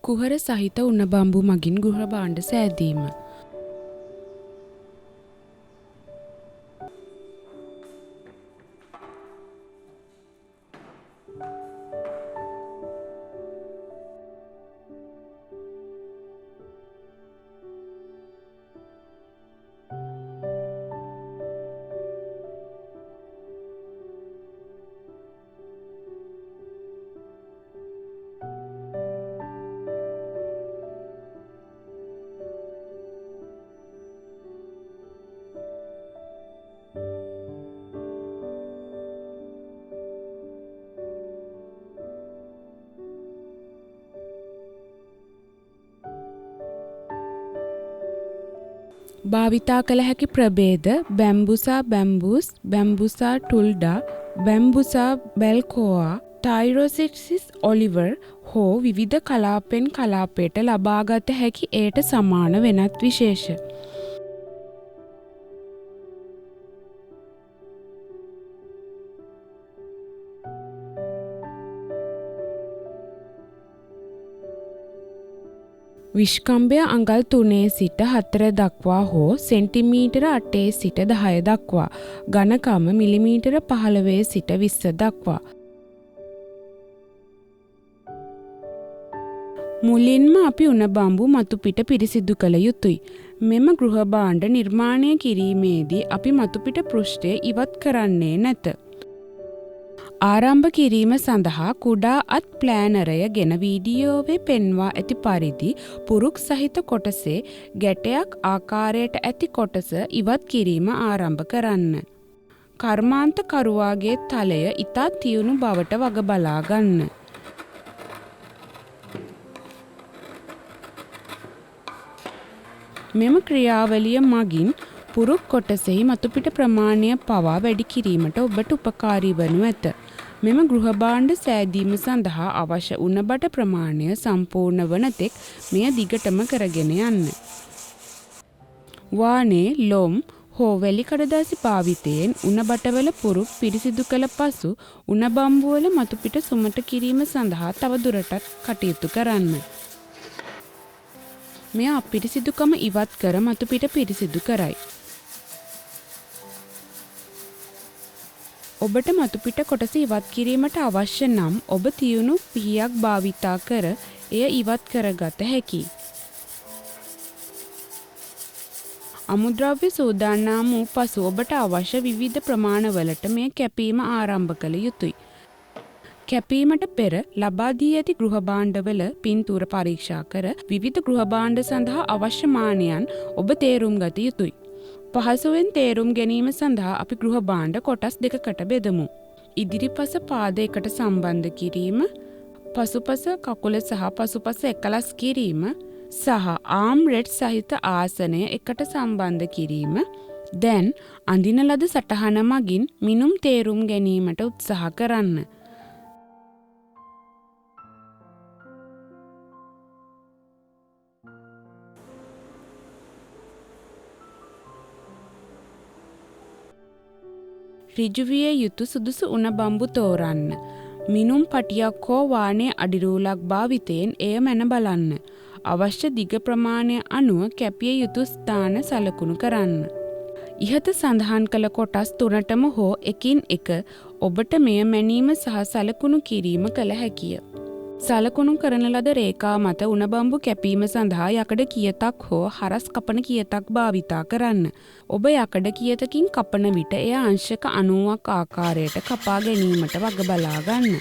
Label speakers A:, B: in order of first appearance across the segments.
A: කුහර සහිත උණ බම්බු මගින් ගෘහ භාණ්ඩ සෑදීම. භාවිතා කළ හැකි ප්‍රභේද බැම්බුසා බැම්බූස්, බැම්බුසා ටුල්ඩා, බැම්බුසා බෙල්කෝවා, ටයිරොසිටිස් ඔලිවර් හෝ විවිධ කලාපෙන් කලාපයට ලබාගත හැකි එයට සමාන වෙනත් විශේෂ. විශ්කම්භය අඟල් 3 සිට 4 දක්වා හෝ සෙන්ටිමීටර 8 සිට 10 දක්වා, ඝනකම මිලිමීටර 15 සිට 20 දක්වා. මුලින්ම අපි උණ බම්බු මතු පිට පිරිසිදු කළ යුතුයි. මෙම ගෘහ භාණ්ඩ නිර්මාණය කිරීමේදී අපි මතු පිට පෘෂ්ඨය ඉවත් කරන්නේ නැත. ආරම්භ කිරීම සඳහා කුඩා අත් ප්ලෑනරය ගෙන වීඩියෝවේ පෙන්වා ඇති පරිදි පුරුක් සහිත කොටසේ ගැටයක් ආකාරයට ඇති කොටස ඉවත් කිරීම ආරම්භ කරන්න. කර්මාන්තකරුවාගේ තලය ඉතා තියුණු බවට වග බලා ගන්න. මෙම ක්‍රියාවලිය මගින් පුරුක් කොටසෙහි මතුපිට ප්‍රමාණය පවා වැඩි කිරීමට ඔබට උපකාරී වනු ඇත. මෙම ගෘහ භාණ්ඩ සෑදීම සඳහා අවශ්‍ය උණ බට ප්‍රමාණය සම්පූර්ණ වන තෙක් මෙය දිගටම කරගෙන යන්න. වානේ, ලොම් හෝ වැලි කඩදාසි භාවිතයෙන් උණ බටවල පුරුක් පිරිසිදු කළ පසු උණ බම්බුවල මතුපිට සුමට කිරීම සඳහා තව දුරටත් කටයුතු කරන්න. මෙය අපිරිසිදුකම ඉවත් කර මතුපිට පිරිසිදු කරයි. ඔබට මතුපිට කොටස ඉවත් කිරීමට අවශ්‍ය නම් ඔබ තියුණු පිහියක් භාවිතා කර එය ඉවත් කරගත හැකියි. අමුද්‍රව්‍ය සූදානම් වූ පසු ඔබට අවශ්‍ය විවිධ ප්‍රමාණවලට මේ කැපීම ආරම්භ කළ යුතුයි. කැපීමට පෙර ලබා දී ඇති ගෘහ භාණ්ඩවල පින්තූර පරීක්ෂා කර විවිධ ගෘහ භාණ්ඩ සඳහා අවශ්‍ය මානයන් ඔබ තේරුම් ගත යුතුයි. පහසුවෙන් තේරුම් ගැනීම සඳහා අපි ගෘහ භාණ්ඩ කොටස් දෙකකට බෙදමු. ඉදිරිපස පාද එකට සම්බන්ධ කිරීම, පසුපස කකුල සහ පසුපස එකලස් කිරීම සහ ආම් රෙඩ් සහිත ආසනය එකට සම්බන්ධ කිරීම. දැන් අඳින ලද සටහන මගින් මිනුම් තේරුම් ගැනීමට උත්සාහ කරන්න. ඍජුවිය යුතු සුදුසු උණ බම්බු තෝරන්න. මිනුම් පටියක් හෝ වානේ අඩිරූලක් භාවිතයෙන් එය මැන බලන්න. අවශ්‍ය දිග ප්‍රමාණය අනුව කැපිය යුතු ස්ථාන සලකුණු කරන්න. ඉහත සඳහන් කළ කොටස් තුනටම හෝ එකින් එක ඔබට මෙය මැනීම සහ සලකුණු කිරීම කළ හැකිය. සලකුණු කරන ලද රේඛා මත උණ බම්බු කැපීම සඳහා යකඩ කියතක් හෝ හරස් කපන කියතක් භාවිතා කරන්න. ඔබ යකඩ කියතකින් කපන විට එය අංශක 90ක් ආකාරයට කපා ගැනීමට වග බලා ගන්න.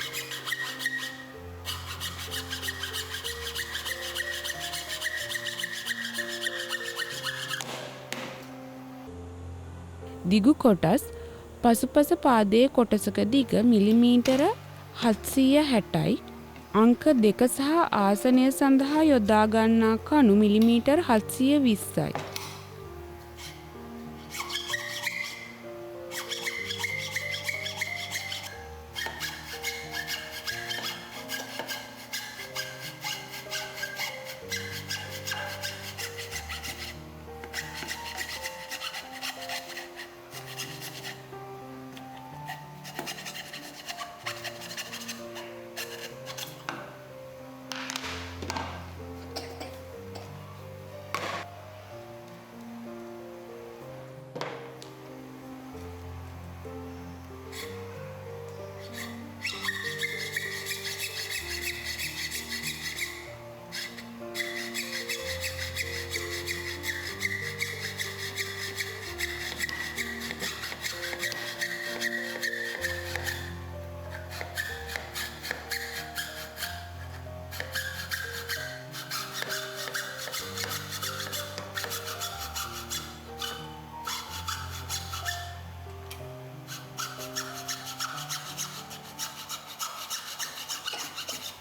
A: දිගු කොටස් පසුපස පාදයේ කොටසක දිග මිලිමීටර 760යි. අංක 2 සහ ආසනය සඳහා යොදා ගන්නා කණු මිලිමීටර 720යි.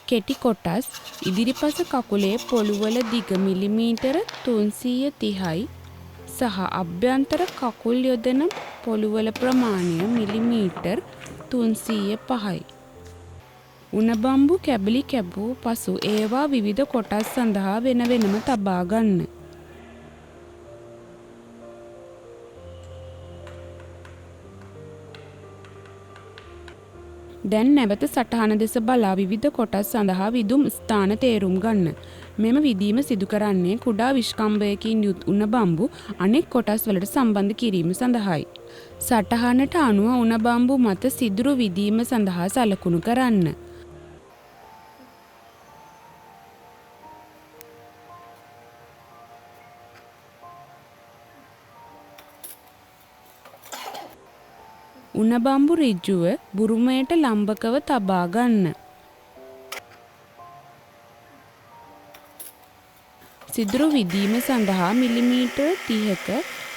A: කෙටි කොටස් ඉදිරිපස කකුලේ පොළවල දිග මිලිමීටර 330යි සහ අභ්‍යන්තර කකුල් යොදන පොළවල ප්‍රමාණය මිලිමීටර් 305යි. උණ බම්බු කැබලි කැපූ පසු ඒවා විවිධ කොටස් සඳහා වෙන වෙනම තබා ගන්න. දැන් නැවත සටහන දෙස බලා විවිධ කොටස් සඳහා විදුම් ස්ථාන තේරුම් ගන්න. මෙම විදීම සිදු කරන්නේ කුඩා විශ්කම්භයකින් යුත් උණ බම්බු අනෙක් කොටස් වලට සම්බන්ධ කිරීම සඳහායි. සටහනට අනුව උණ බම්බු මත සිදුරු විදීම සඳහා සලකුණු කරන්න. උණ බම්බු ඍජුව බුරුමයට ලම්බකව තබා ගන්න. සිදුරු විදීම සඳහා මිලිමීටර් 30ක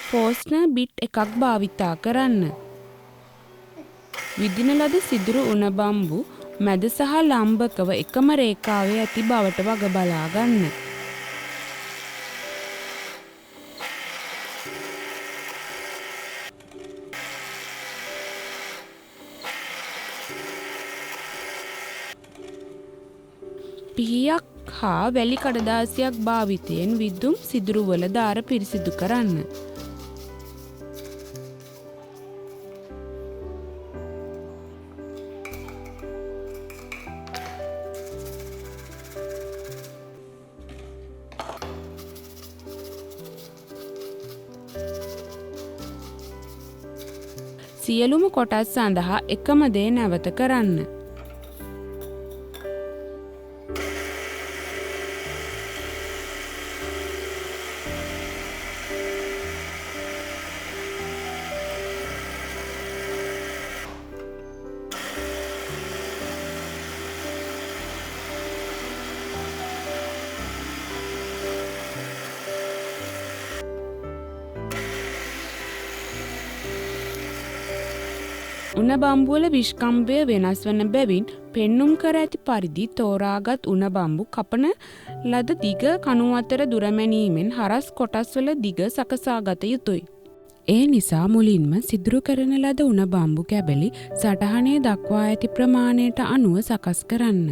A: ෆෝස්නර් බිට් එකක් භාවිතා කරන්න. විදින ලද සිදුරු උණ බම්බු මැද සහ ලම්බකව එකම රේඛාවේ ඇති බවට වග බලා ගන්න. පිහියක් හා වැලි කඩදාසියක් භාවිතයෙන් විදුම් සිදුරුවල දාර පිරිසිදු කරන්න. සියලුම කොටස් සඳහා එකම දේ නැවත කරන්න. උණ බම්බුවල විශ්කම්භය වෙනස් වන බැවින් පෙන්නුම් කර ඇති පරිදි තෝරාගත් උණ බම්බු කපන ලද දිග කණු අතර දුර මැනීමෙන් හරස් කොටස්වල දිග සකසාගත යුතුය. ඒ නිසා මුලින්ම සිදුරු කරන ලද උණ බම්බු කැබලි සටහනේ දක්වා ඇති ප්‍රමාණයට අනුව සකස් කරන්න.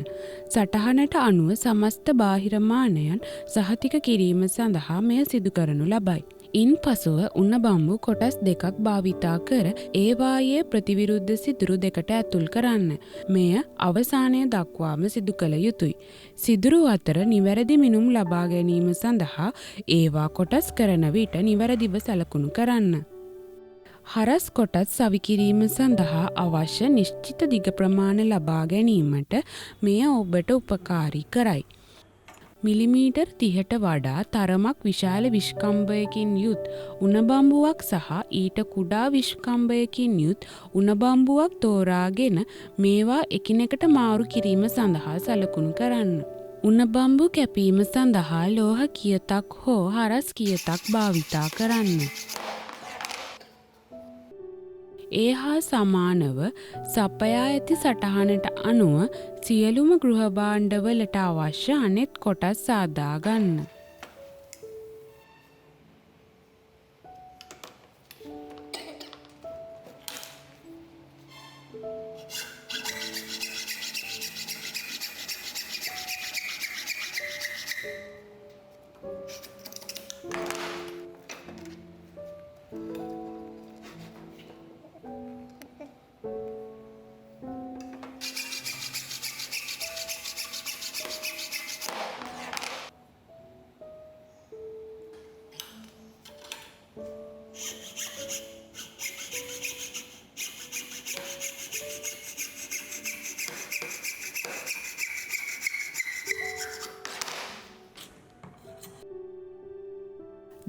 A: සටහනට අනුව සමස්ත බාහිර මානයන් සහතික කිරීම සඳහා මෙය සිදු කරනු ලබයි. ඉන් පසුව උණ බම්බු කොටස් දෙකක් භාවිතා කර ඒවායේ ප්‍රතිවිරුද්ධ සිදුරු දෙකට ඇතුල් කරන්න. මෙය අවසානය දක්වාම සිදු කළ යුතුය. සිදුරු අතර නිවැරදි මිනුම් ලබා ගැනීම සඳහා ඒවා කොටස් කරන විට නිවැරදිව සලකුණු කරන්න. හරස් කොටස් සවිකිරීම සඳහා අවශ්‍ය නිශ්චිත දිග ප්‍රමාණ ලබා ගැනීමට මෙය ඔබට උපකාරී කරයි. මිලිමීටර් 30ට වඩා තරමක් විශාල විශ්කම්භයකින් යුත් උණ බම්බුවක් සහ ඊට කුඩා විශ්කම්භයකින් යුත් උණ බම්බුවක් තෝරාගෙන මේවා එකිනෙකට මාරු කිරීම සඳහා සලකුණු කරන්න. උණ බම්බු කැපීම සඳහා ලෝහ කියතක් හෝ හරස් කියතක් භාවිතා කරන්න. ඒ හා සමානව සපයා ඇති සටහනට අනුව සියලුම ගෘහ භාණ්ඩවලට අවශ්‍ය අනෙත් කොටස් සාදා ගන්න.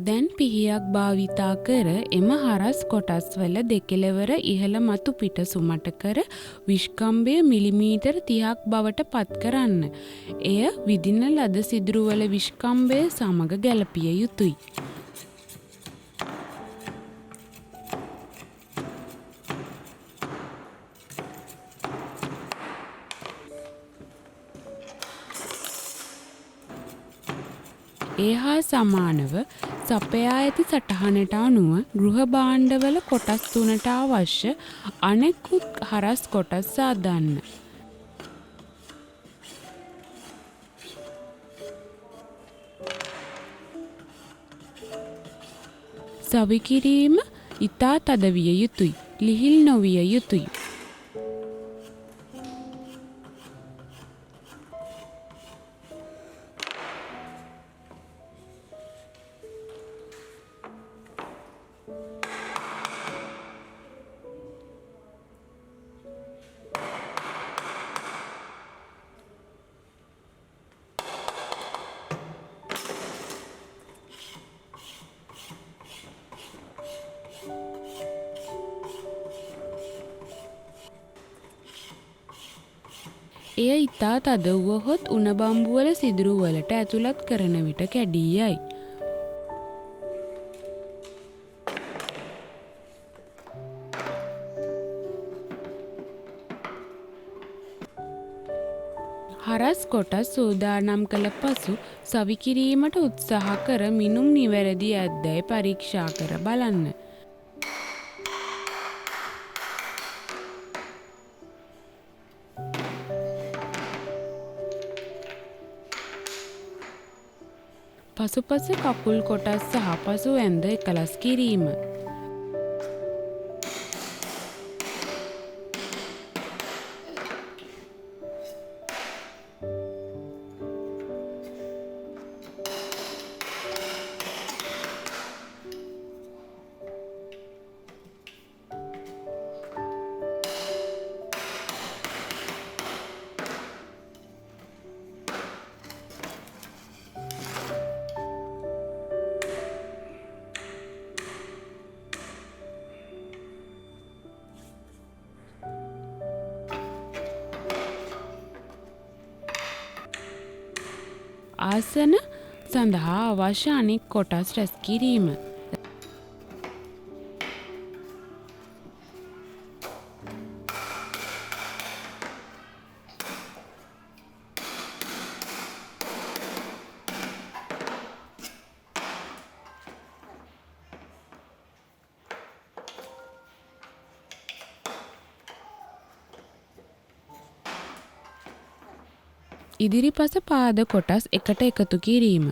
A: දැන් පිහියක් භාවිතා කර එම හරස් කොටස්වල දෙකෙලවර ඉහළ මතු පිට සුමට කර විශ්කම්භය මිලිමීටර් 30ක් බවට පත් කරන්න. එය විදින ලද සිදුරුවල විශ්කම්භය සමග ගැලපිය යුතුය. ඒ හා සමානව සපයා ඇති සටහනට අනුව ගෘහ භාණ්ඩවල කොටස් තුනට අවශ්‍ය අනෙකුත් හරස් කොටස් සාදන්න. සවි කිරීම ඉතා තද විය යුතුයි. ලිහිල් නොවිය යුතුයි. එය ඉතා තද වුවහොත් උණ බම්බුවල සිදුරු වලට ඇතුළත් කරන විට කැඩී යයි. හරස් කොටස් සූදානම් කළ පසු සවි කිරීමට උත්සාහ කර මිනුම් නිවැරදි ඇද්දැයි පරීක්ෂා කර බලන්න. පසුපස කකුල් කොටස් සහ පසු ඇඳ එකලස් කිරීම. ආසන සඳහා අවශ්‍ය අනෙක් කොටස් රැස් කිරීම. ඉදිරිපස පාද කොටස් එකට එකතු කිරීම.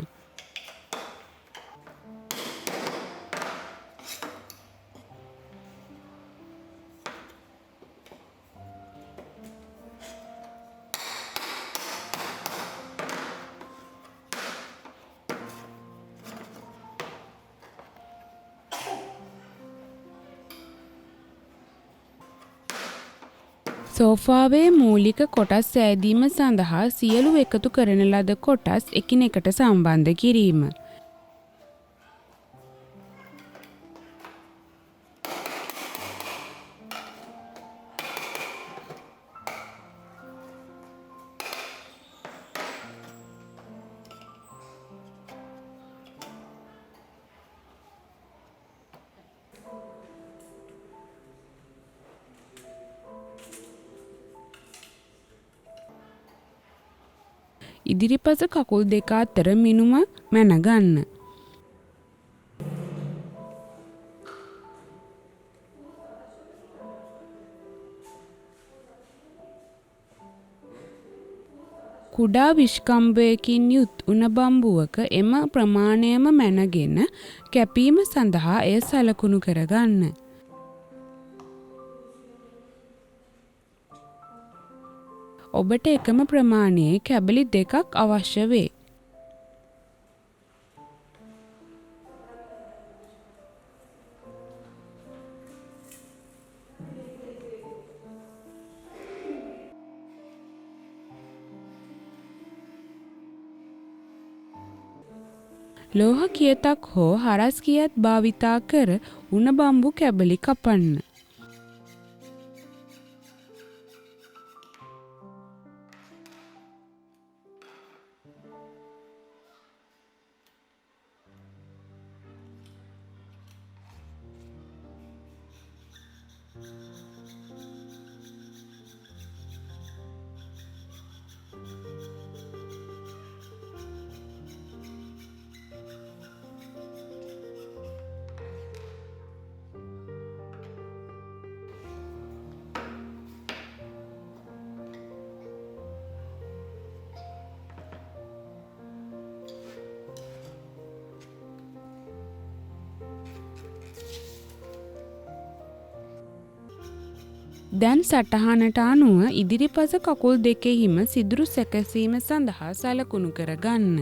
A: සෝෆාවේ මූලික කොටස් සෑදීම සඳහා සියලු එකතු කරන ලද කොටස් එකිනෙකට සම්බන්ධ කිරීම. ඉදිරිපස කකුල් දෙක අතර මිනුම මැනගන්න. කුඩා විශ්කම්භයකින් යුත් උණ බම්බුවක එම ප්‍රමාණයම මැනගෙන කැපීම සඳහා එය සලකුණු කරගන්න. ඔබට එකම ප්‍රමාණයේ කැබලි දෙකක් අවශ්‍ය වේ. ලෝහ කියතක් හෝ හරස් කියත් භාවිතා කර උණ බම්බු කැබලි කපන්න. දැන් සටහනට අනුව ඉදිරිපස කකුල් දෙකෙහිම සිදුරු සැකසීම සඳහා සලකුණු කරගන්න.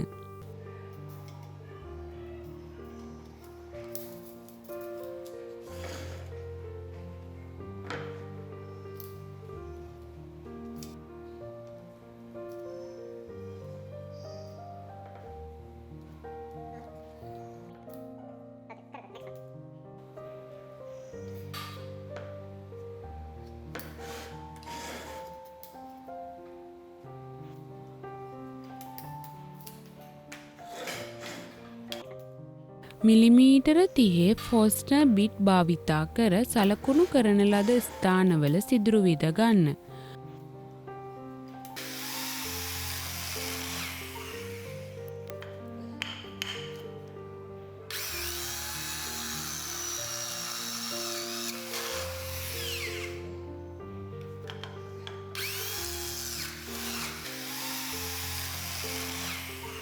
A: මිලිමීටර 30 ෆෝස්ටර් බිට් භාවිතා කර සලකුණු කරන ලද ස්ථානවල සිදුරු විද ගන්න.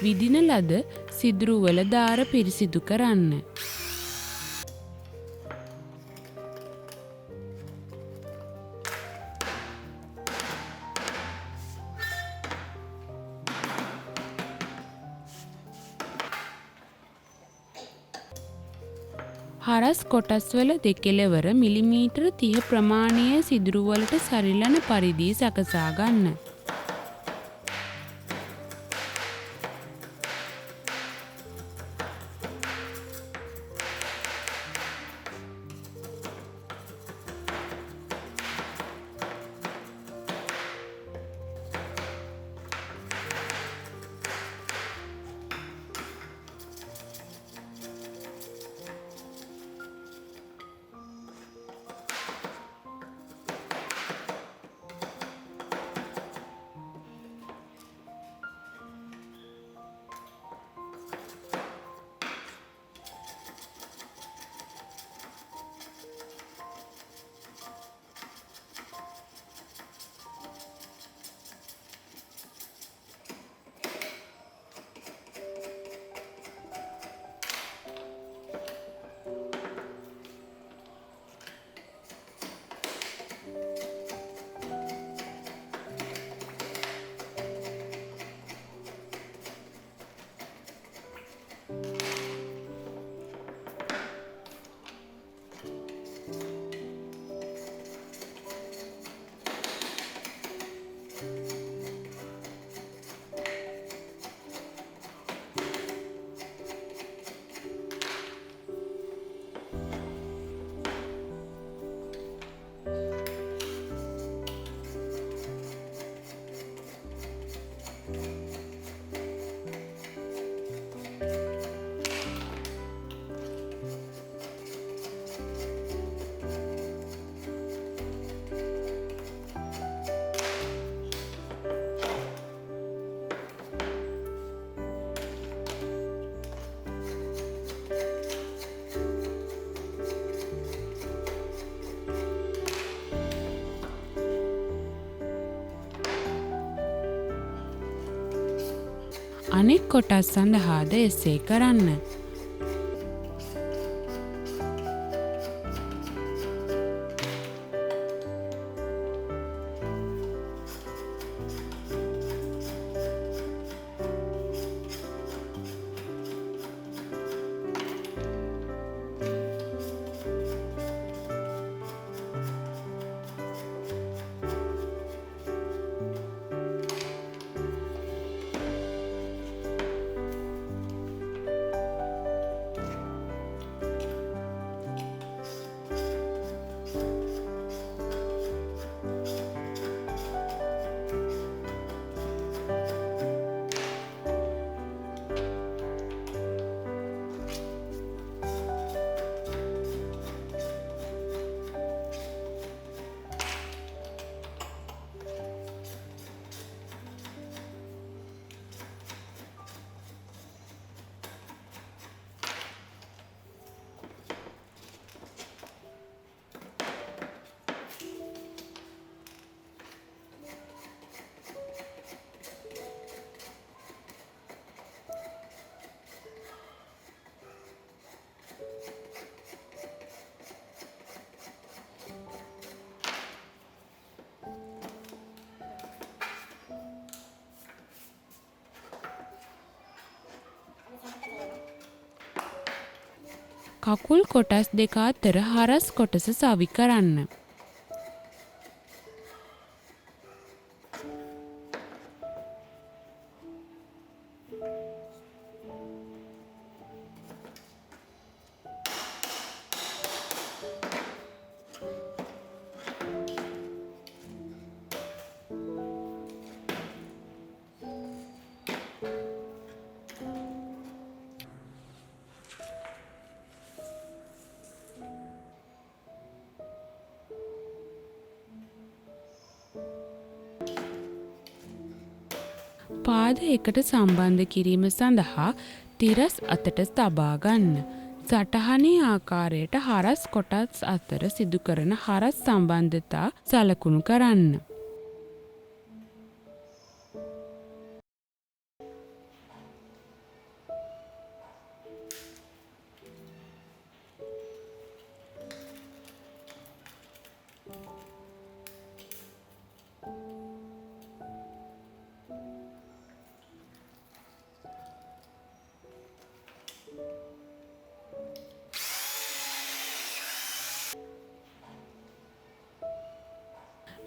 A: විදින ලද සිදුරුවල දාර පිරිසිදු කරන්න. හරස් කොටස්වල දෙකෙලවර මිලිමීටර 30 ප්‍රමාණයේ සිදුරුවලට සරිලන පරිදි සකසා ගන්න. අනෙක් කොටස් සඳහාද එසේ කරන්න. කකුල් කොටස් දෙක අතර හරස් කොටස සවි කරන්න. පාද එකට සම්බන්ධ කිරීම සඳහා තිරස් අතට තබා ගන්න. සටහනේ ආකාරයට හරස් කොටස් අතර සිදු කරන හරස් සම්බන්ධතා සලකුණු කරන්න.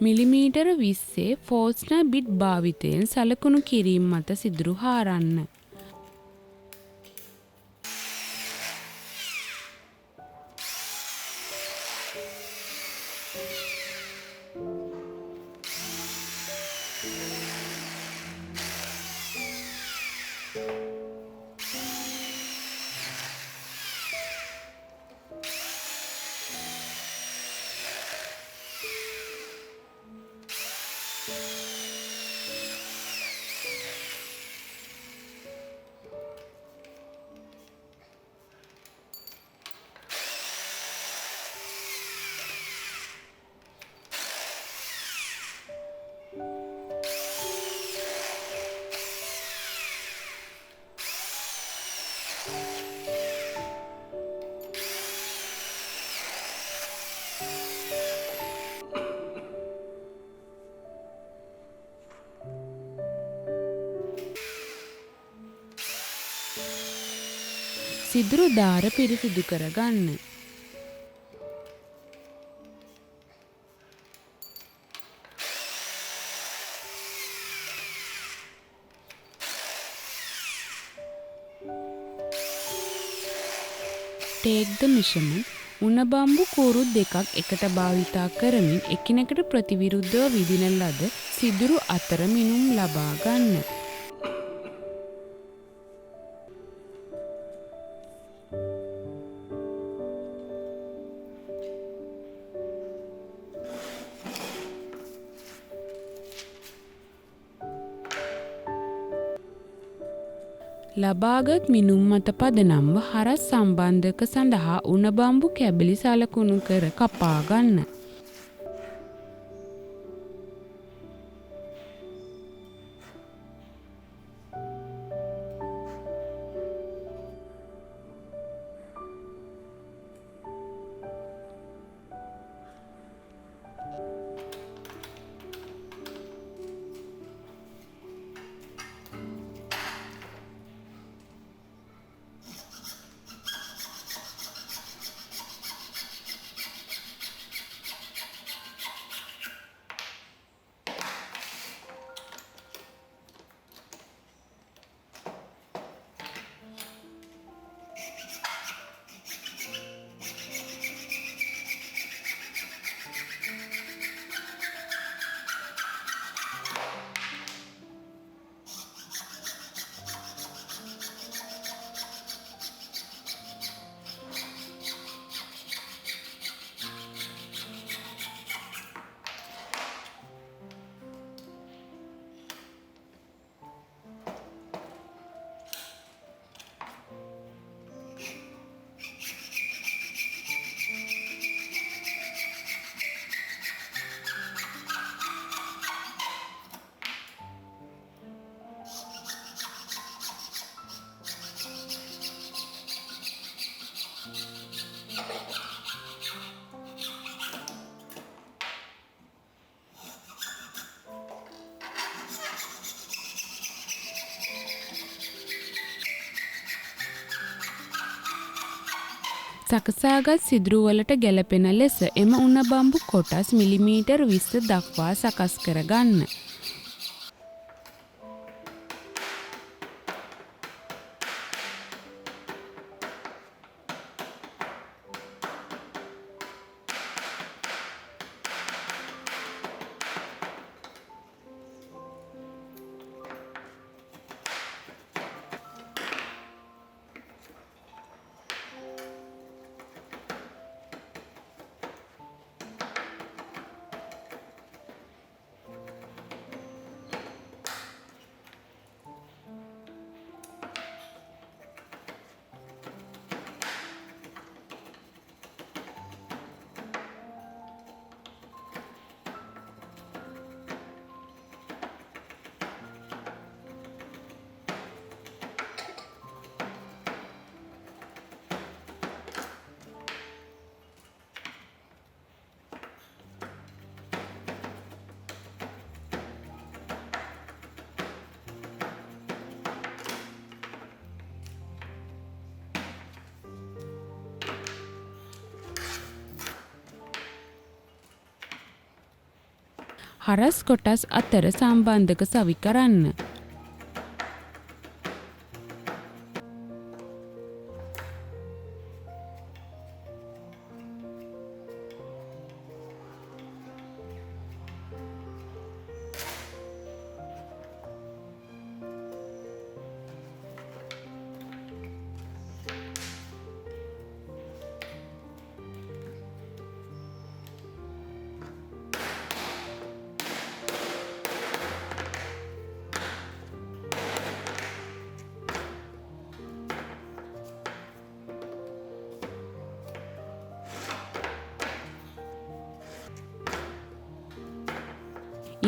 A: මිලිමීටර 20 ෆෝස්නර් බිට් භාවිතයෙන් සලකුණු කිරීම මත සිදුරු හාරන්න. සිදුරු දාර පිරිසිදු කරගන්න. Take the measurement. උණ බම්බු කූරු දෙකක් එකට භාවිතා කරමින් එකිනෙකට ප්‍රතිවිරුද්ධව විදින ලද සිදුරු අතර මිනුම් ලබා ගන්න. ලබාගත් මිනුම් මත පදනම්ව හරස් සම්බන්ධක සඳහා උණ බම්බු කැබලි සලකුණු කර කපා ගන්න. සකසාගත් සිදුරුවලට ගැලපෙන ලෙස එම උණ බම්බු කොටස් මිලිමීටර් 20 දක්වා සකස් කරගන්න. හරස් කොටස් අතර සම්බන්ධක සවි කරන්න.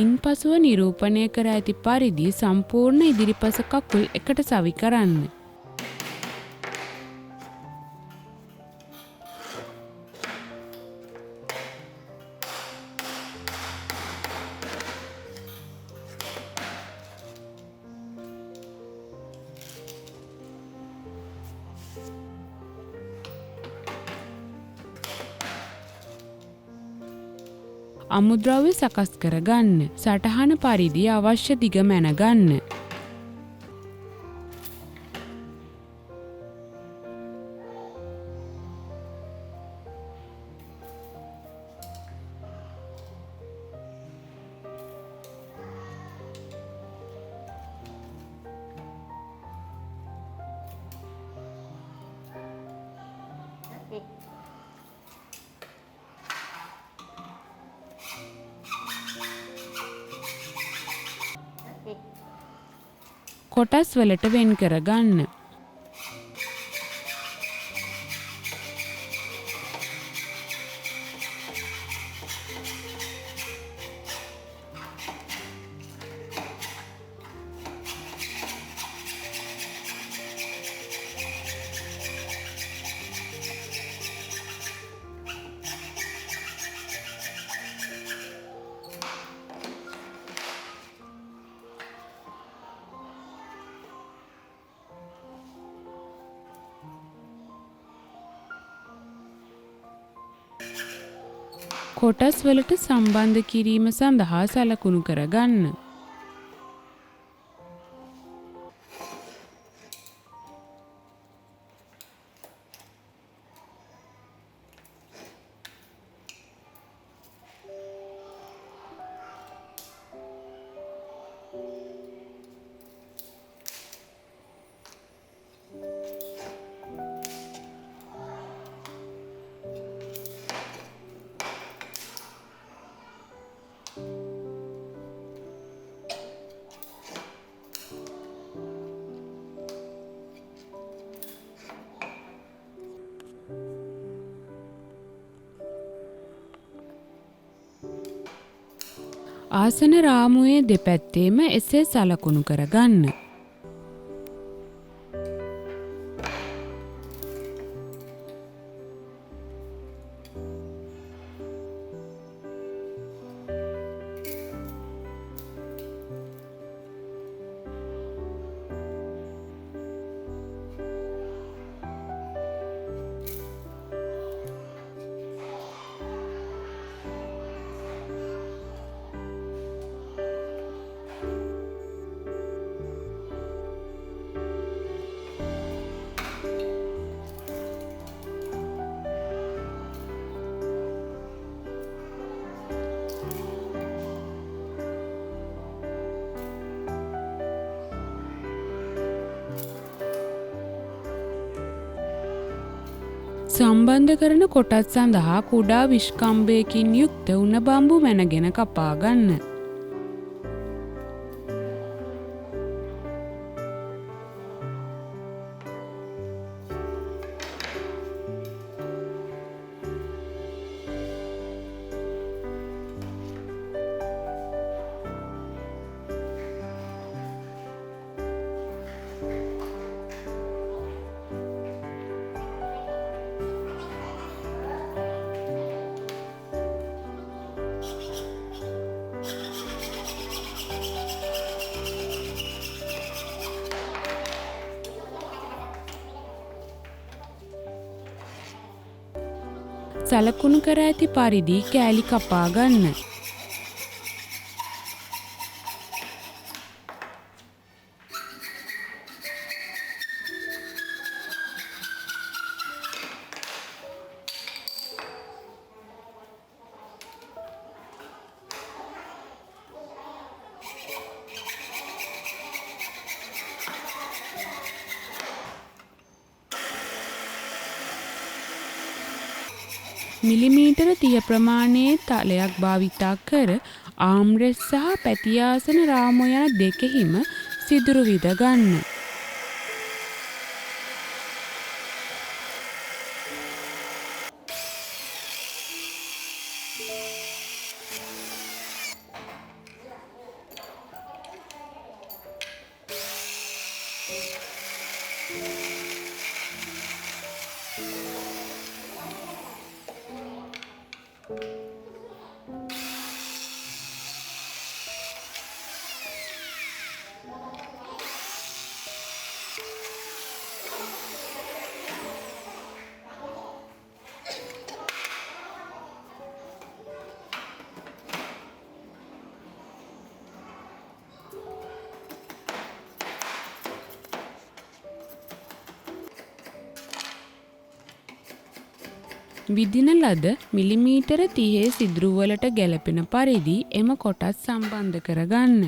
A: ඉන්පසුව නිරූපණය කර ඇති පරිදි සම්පූර්ණ ඉදිරිපස කකුල් එකට සවි කරන්න. අමුද්‍රව්‍ය සකස් කර ගන්න. සටහන පරිදි අවශ්‍ය දිග මැන ගන්න. කොටස් වලට වෙන් කර ගන්න. කොටස් වලට සම්බන්ධ කිරීම සඳහා සලකුණු කර ගන්න. ආසන රාමුවේ දෙපැත්තේම එසේ සලකුණු කර ගන්න. සම්බන්ධ කරන කොටස් සඳහා කුඩා විෂ්කම්භයකින් යුක්ත උණ බම්බු මැනගෙන කපා ගන්න. සලකුණු කර ඇති පරිදි කෑලි කපා ගන්න. මිලිමීටර 30 ප්‍රමාණයේ තලයක් භාවිතා කර ආම්රෙස් සහ පැතියාසන රාමු යන දෙකෙහිම සිදුරු විද ගන්න. විදින ලද මිලිමීටර 30 සිදුරුවලට ගැලපෙන පරිදි එම කොටස් සම්බන්ධ කරගන්න.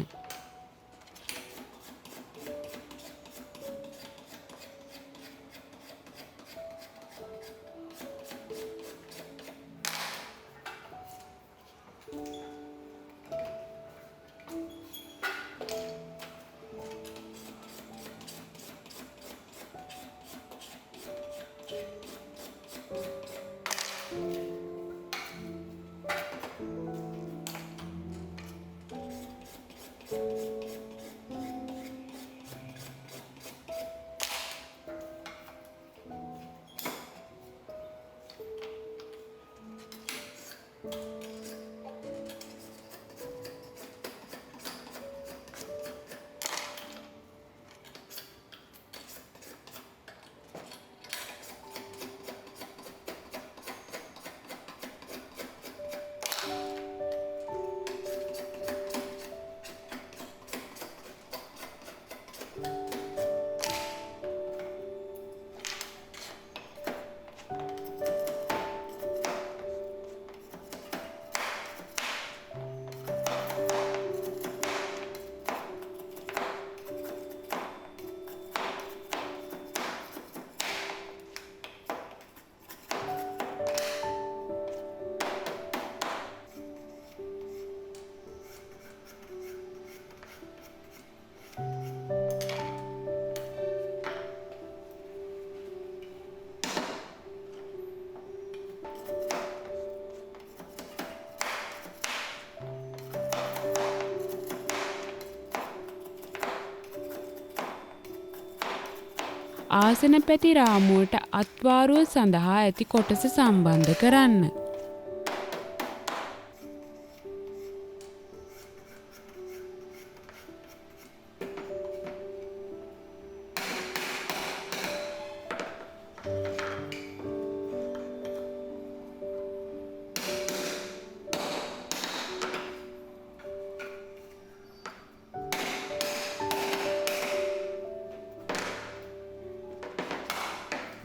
A: ආසන පැති රාමුවට අත්වාරුව සඳහා ඇති කොටස සම්බන්ධ කරන්න.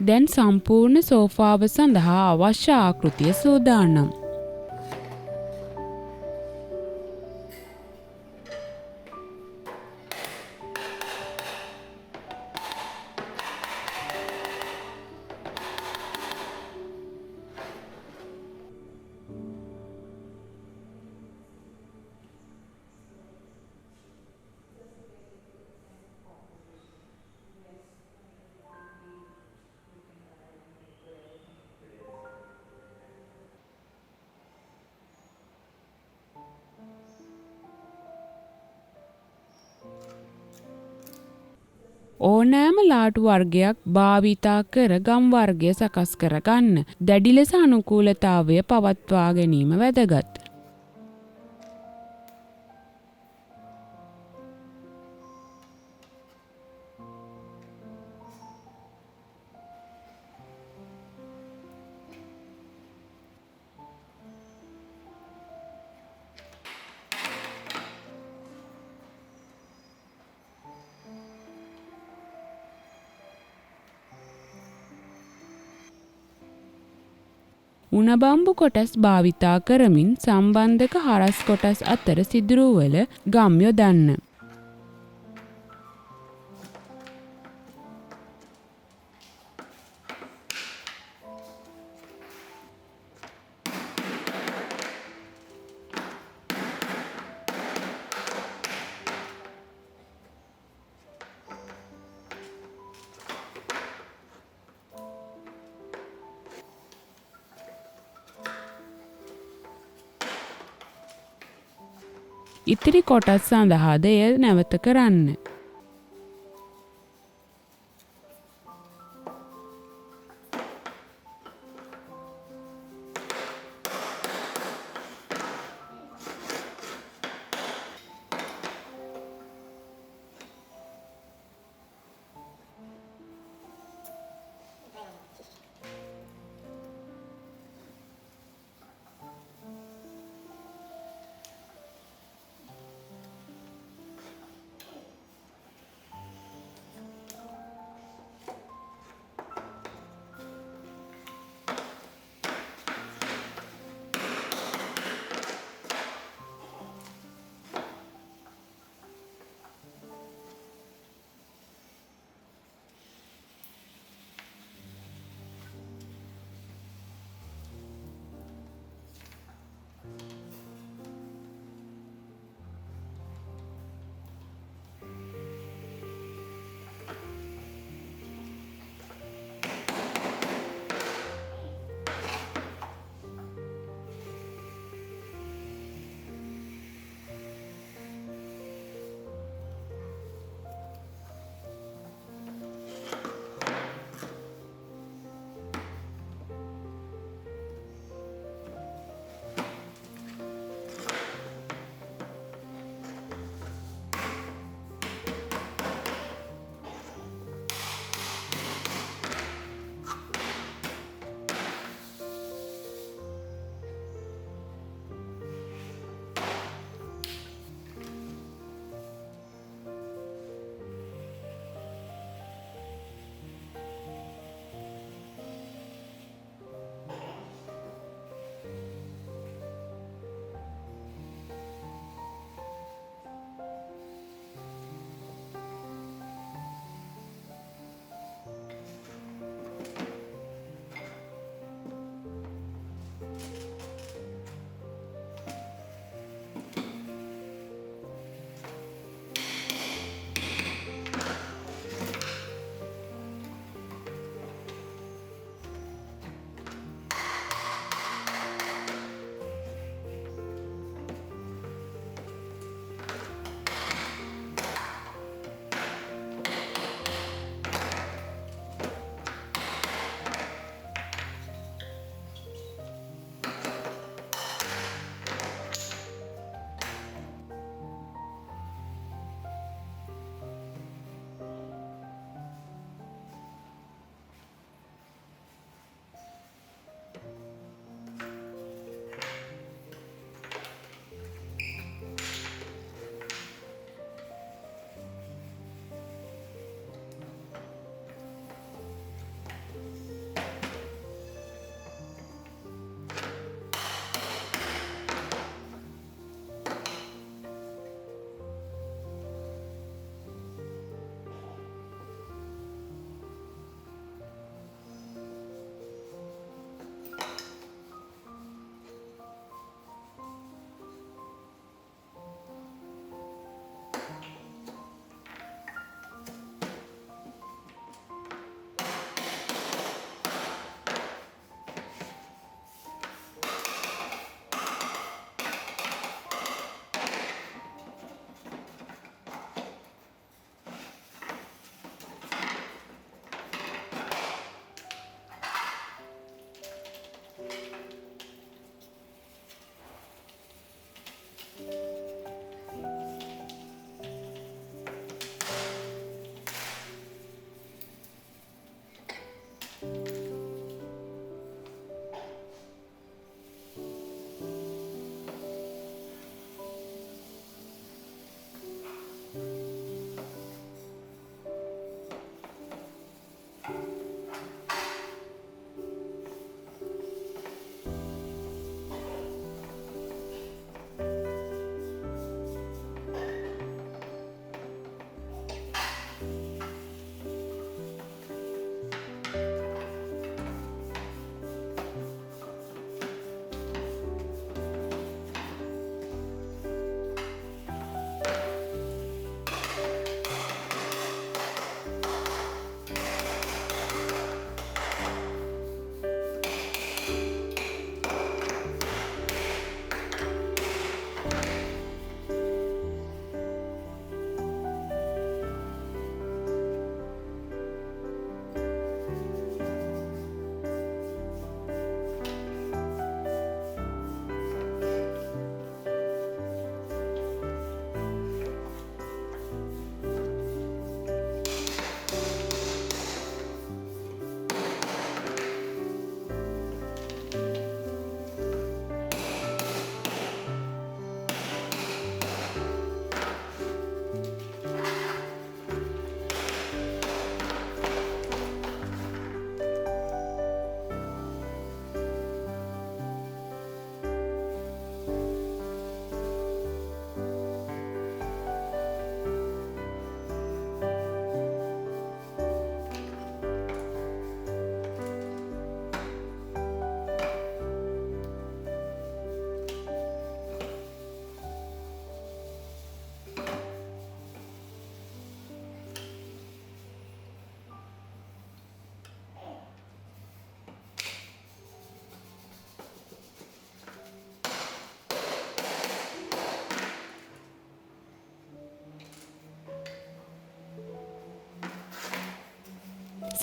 A: දැන් සම්පූර්ණ සෝෆාව සඳහා අවශ්‍ය ආකෘතිය සූදානම්. ඕනෑම ලාටු වර්ගයක් භාවිතා කර ගම් වර්ගය සකස් කර ගන්න. දැඩි ලෙස අනුකූලතාවය පවත්වා ගැනීම වැදගත්. උණබම්බු කොටස් භාවිතා කරමින් සම්බන්ධක හරස් කොටස් අතර සිදුරුවල ගම් යොදන්න. ඉතිරි කොටස් සඳහාද එය නැවත කරන්න.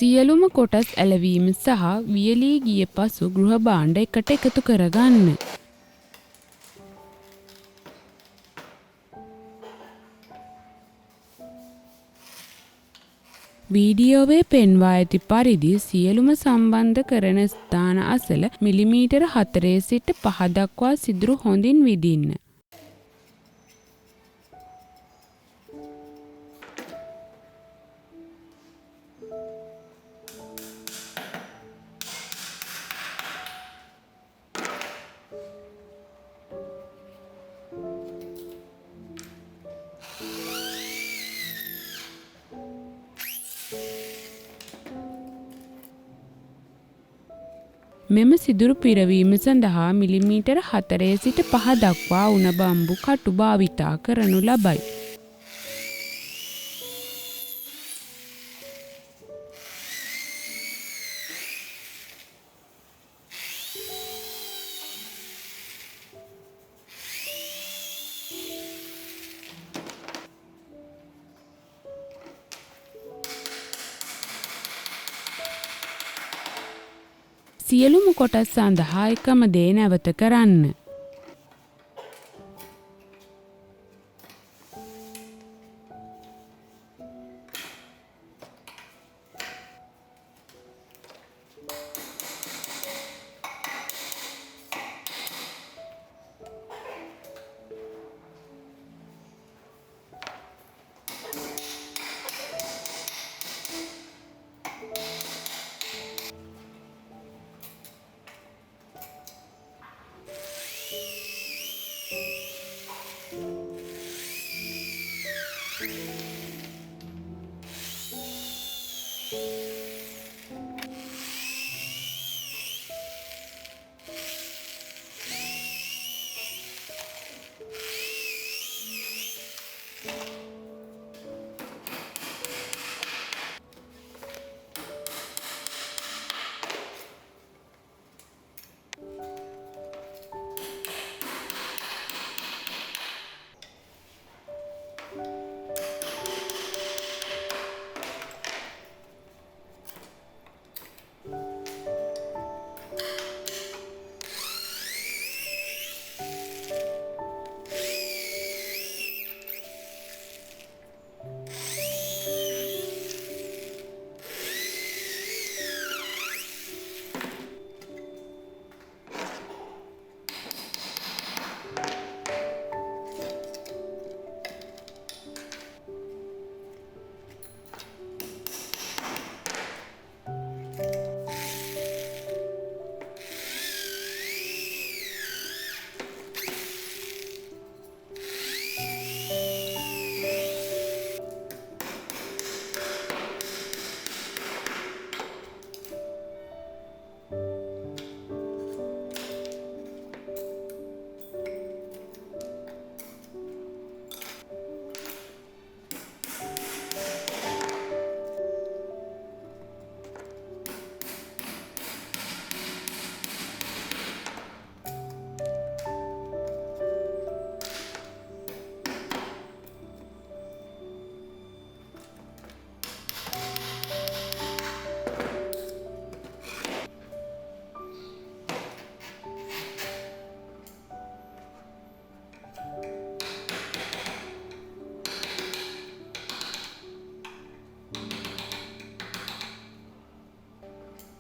A: සියලුම කොටස් ඇලවීම සහ වියලී ගිය පසු ගෘහ භාණ්ඩ එකට එකතු කරගන්න. වීඩියෝවේ පෙන්වා ඇති පරිදි සියලුම සම්බන්ධ කරන ස්ථාන අසල මිලිමීටර 4 සිට 5 දක්වා සිදුරු හොඳින් විදින්න. මෙම සිදුරු පිරවීම සඳහා මිලිමීටර 4 සිට 5 දක්වා උණ බම්බු කටු භාවිතා කරනු ලබයි. සියලුම කොටස් සඳහා එකම දේ නැවත කරන්න.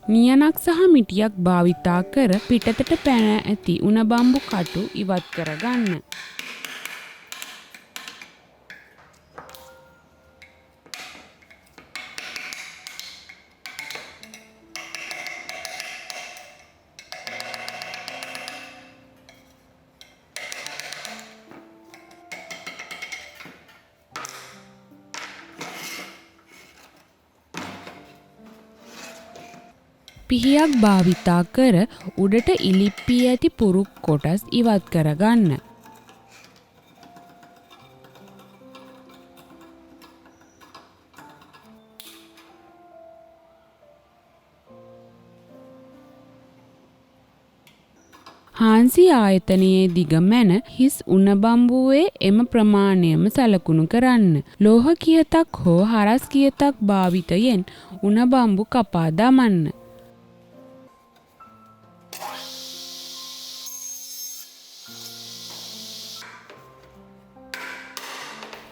A: නියනක් සහ මිටියක් භාවිතා කර පිටතට පැන ඇති උණ බම්බු කටු ඉවත් කරගන්න. පිහියක් භාවිතා කර උඩට ඉලිප්පී ඇති පුරුක් කොටස් ඉවත් කරගන්න. හාන්සි ආයතනයේ දිග මැන හිස් උණ බම්බුවේ එම ප්‍රමාණයම සලකුණු කරන්න. ලෝහ කියතක් හෝ හරස් කියතක් භාවිතයෙන් උණ බම්බු කපා දමන්න.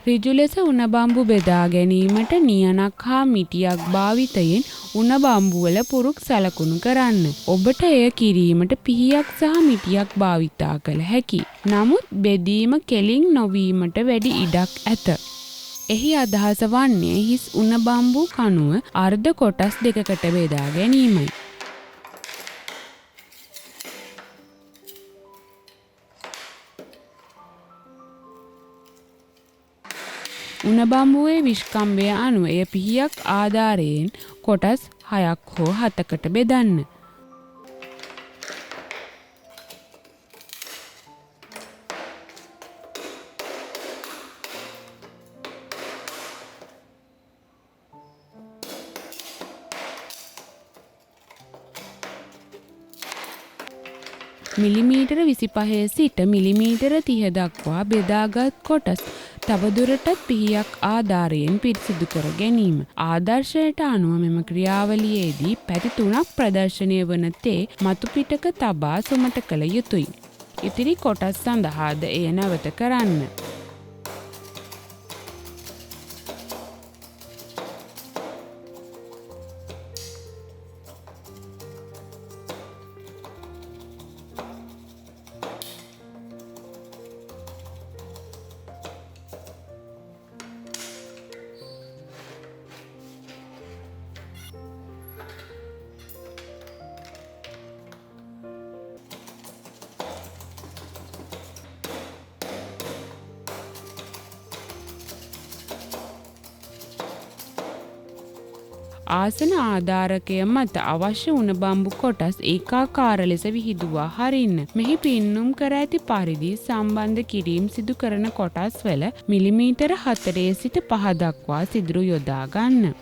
A: ඍජු ලෙස උණ බම්බු බෙදා ගැනීමට නියනක් හා මිටියක් භාවිතයෙන් උණ බම්බුවල පුරුක් සලකුණු කරන්න. ඔබට එය කිරීමට පිහියක් සහ මිටියක් භාවිතා කළ හැකි. නමුත් බෙදීම කෙලින් නොවීමට වැඩි ඉඩක් ඇත. එහි අදහස වන්නේ හිස් උණ බම්බු කණුව අර්ධ කොටස් දෙකකට බෙදා ගැනීමයි. උණ බම්බුවේ විෂ්කම්භය අනුව එය පිහියක් ආධාරයෙන් කොටස් 6ක් හෝ 7කට බෙදන්න. මිලිමීටර 25 සිට මිලිමීටර 30 දක්වා බෙදාගත් කොටස් තවදුරටත් පිහියක් ආධාරයෙන් පිරිසිදු කර ගැනීම. ආදර්ශයට අනුව මෙම ක්‍රියාවලියේදී පැති 3ක් ප්‍රදර්ශනය වන තේ මතු පිටක තබා සුමට කළ යුතුය. ඉතිරි කොටස් සඳහාද එය නැවත කරන්න. ආසන ආධාරකය මත අවශ්‍ය උණ බම්බු කොටස් ඒකාකාර ලෙස විහිදුවා හරින්න. මෙහි පින්නුම් කර ඇති පරිදි සම්බන්ධ කිරීම් සිදු කරන කොටස් වල මිලිමීටර 4 සිට 5 දක්වා සිදුරු යොදා ගන්න.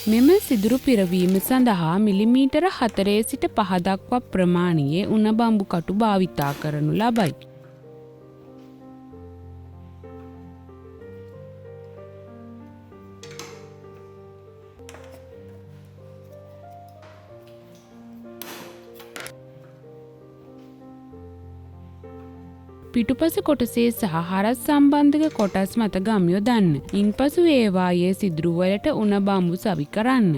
A: මෙම සිදුරු පිරවීම සඳහා මිලිමීටර 4 සිට 5 දක්වා ප්‍රමාණයේ උණ බම්බු කටු භාවිතා කරනු ලබයි. පිටුපස කොටසේ සහ හරස් සම්බන්ධක කොටස් මත ගම් යොදන්න. ඉන්පසු ඒවායේ සිදුරු වලට උණ බම්බු සවි කරන්න.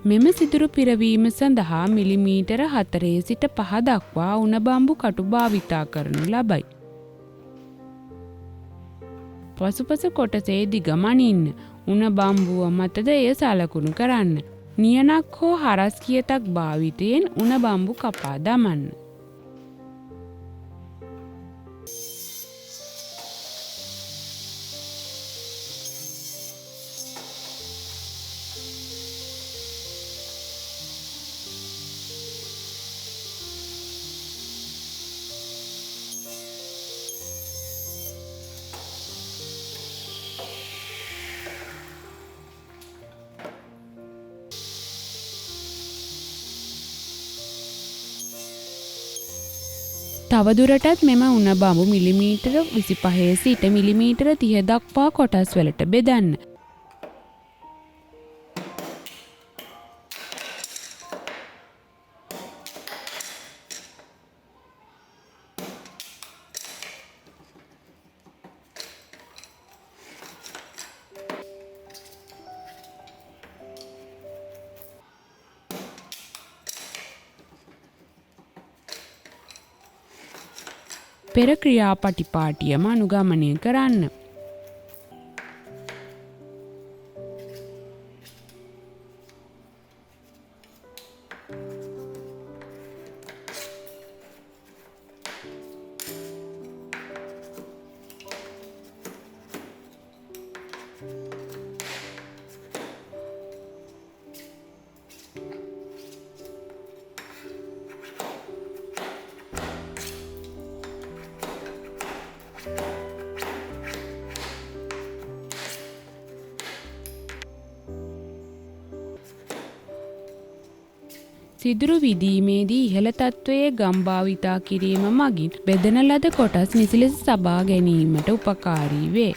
A: මෙම සිදුරු පිරවීම සඳහා මිලිමීටර 4 සිට 5 දක්වා උණ බම්බු කටු භාවිතා කරනු ලබයි. පසුපස කොටසේ දිග මනින්න. උණ බම්බුව මතද එය සලකුණු කරන්න. නියනක් හෝ හරස් කියතක් භාවිතයෙන් උණ බම්බු කපා දමන්න. තවදුරටත් මෙම උණ බම්බු මිලිමීටර 25 සිට මිලිමීටර 30 දක්වා කොටස් වලට බෙදන්න. පෙර ක්‍රියාපටිපාටියම අනුගමනය කරන්න. සිදුරු විදීමේදී ඉහළ තත්ත්වයේ ගම් භාවිතා කිරීම මගින් බෙදන ලද කොටස් නිසි ලෙස සබා ගැනීමට උපකාරී වේ.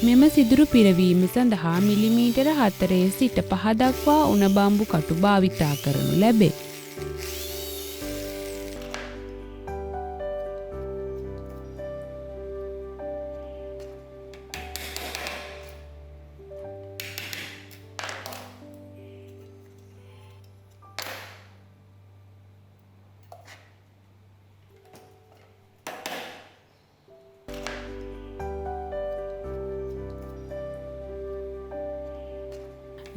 A: මෙම සිදුරු පිරවීම සඳහා මිලිමීටර 4 සිට 5 දක්වා උණ බම්බු කටු භාවිතා කරනු ලැබේ.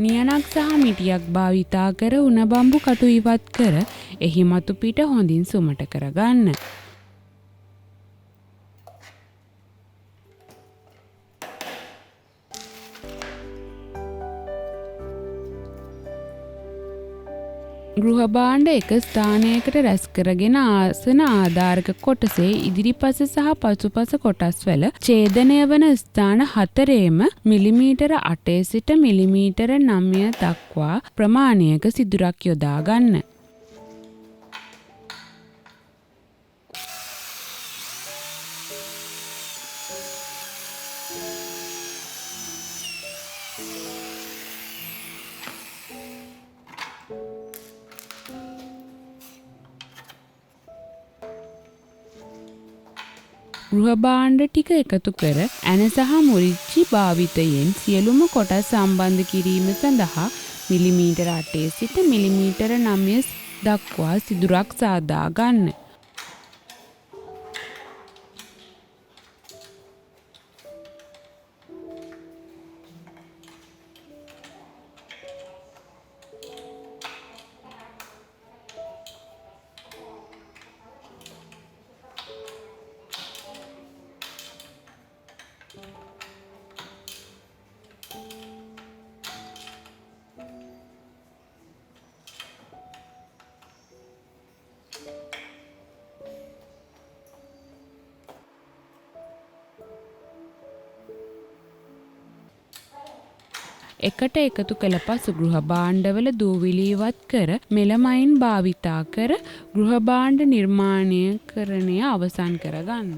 A: නියනක් සහ මිටියක් භාවිතා කර උණ බම්බු කටු ඉවත් කර එහි මතු පිට හොඳින් සුමට කරගන්න. ගෘහ භාණ්ඩ එක ස්ථානයකට රැස් කරගෙන ආසන ආධාරක කොටසේ ඉදිරිපස සහ පසුපස කොටස්වල ඡේදනය වන ස්ථාන 4ෙම මිලිමීටර 8 සිට මිලිමීටර 9 දක්වා ප්‍රමාණයක සිදුරක් යොදා ගන්න. ගෘහ භාණ්ඩ ටික එකතු කර ඇන සහ මුරිච්චි භාවිතයෙන් සියලුම කොටස් සම්බන්ධ කිරීම සඳහා මිලිමීටර 8 සිට මිලිමීටර 9 දක්වා සිදුරක් සාදා ගන්න. එකට එකතු කළ පසු ගෘහ භාණ්ඩවල දූවිලි ඉවත් කර මෙලමයින් භාවිතා කර ගෘහ භාණ්ඩ නිර්මාණයකරණය අවසන් කරගන්න.